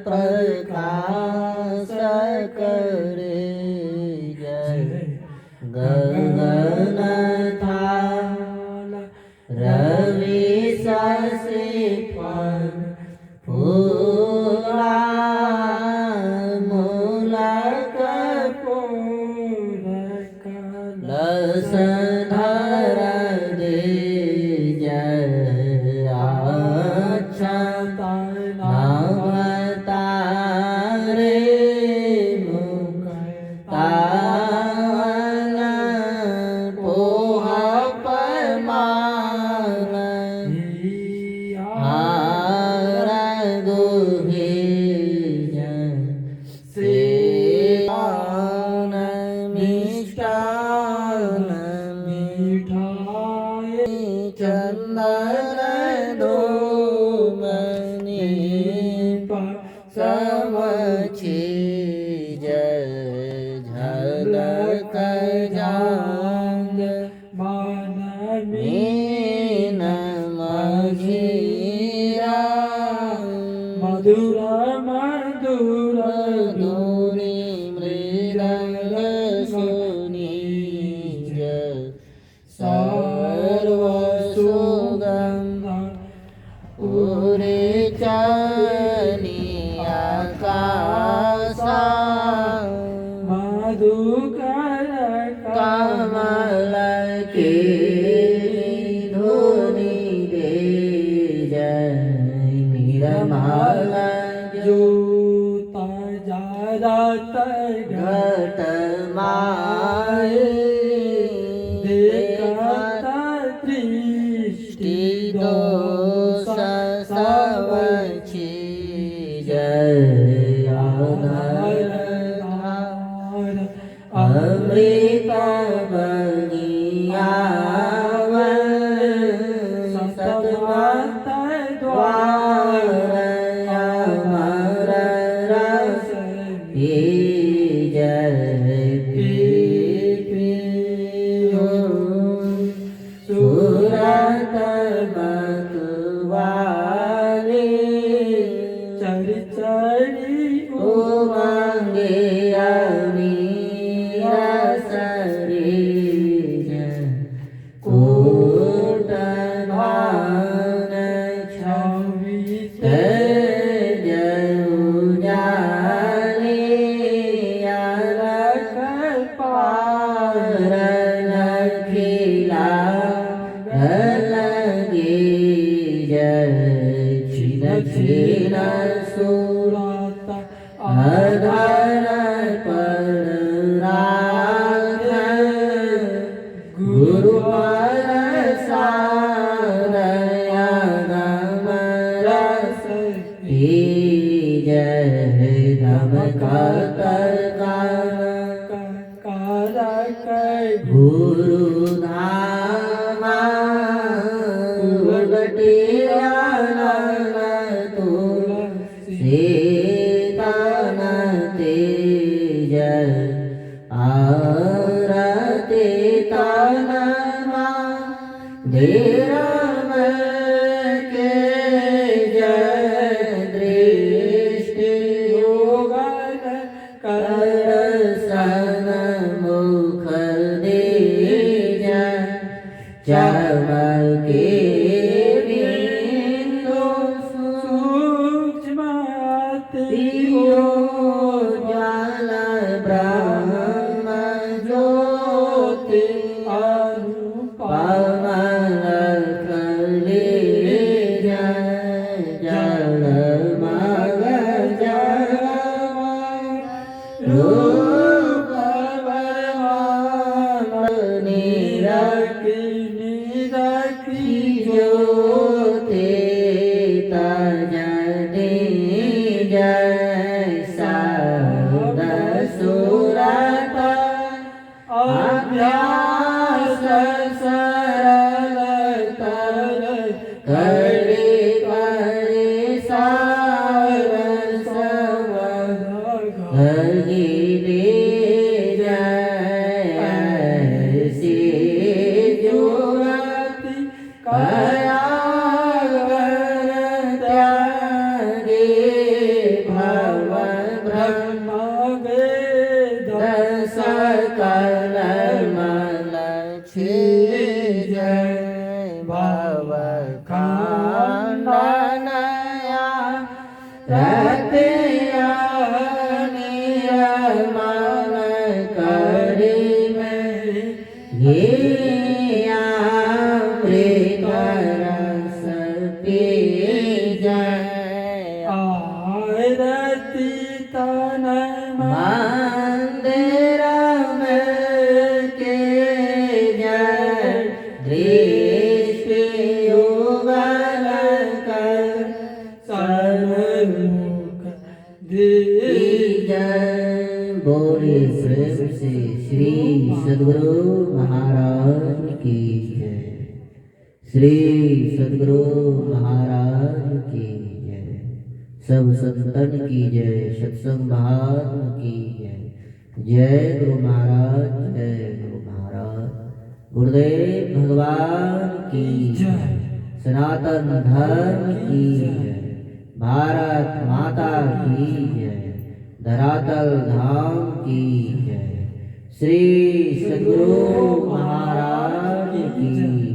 प्रकाश करे जय गगन थाल रवि शशि फूला मूलक लस धर दे जय अच्छा नवतारे मुक्तान पोह पमान हार गुहे सेवान मिष्टान मिठाई चंदन धूमनी समछी जय झलक जांग मीन मझीरा मधुर मधुर धुनी मृदंग सुनी जय सर्व सुगंध उरे चनी आकाशा मधुकर कमल के धुनी दे जय निर्मल जूत जारत घट माए देखत दृष्टि दोष सवछि जय आधार अमृत बलियाव सतवंत द्वार अमर रस पी जय पियो सूरत मतवाले चरचरी उमंगे अमीरा सरी कोट भान छवि जय उजाले रख पार नखिला लगे जय छिन छिन सुरत अधर पर राग गुरु पर सारया गम रस पी जय धमकत कारक गुरु धामा सीतन तेज आरती तनमा धीरम के जय दृष्टि योगन कर सन मुख दे जय चमके दियो ज्ञान ब्रह्म ज्योति अनुपम लखले जय जलमग रूप निरखी ज्योति तजने जय सद सुरत अभ्यास सरल कर करे करे सार लगी जय ऐसी जुरति कया त्यागे रतिया निरमन करी में घिया अमृत रस पी जय आरती तन मंदिर में के जय दृष्टि युगल कर सर्वलोक दे जय। बोले प्रेम से श्री सद्गुरु महाराज की जय। श्री सद्गुरु महाराज की जय। सब संतन की जय। सत्संग महात्म की जय। जय गुरु महाराज, जय गुरु महाराज। गुरुदेव भगवान की जय। सनातन धर्म की जय। भारत माता की जय। धरातल धाम की जय। श्री सद्गुरु महाराज की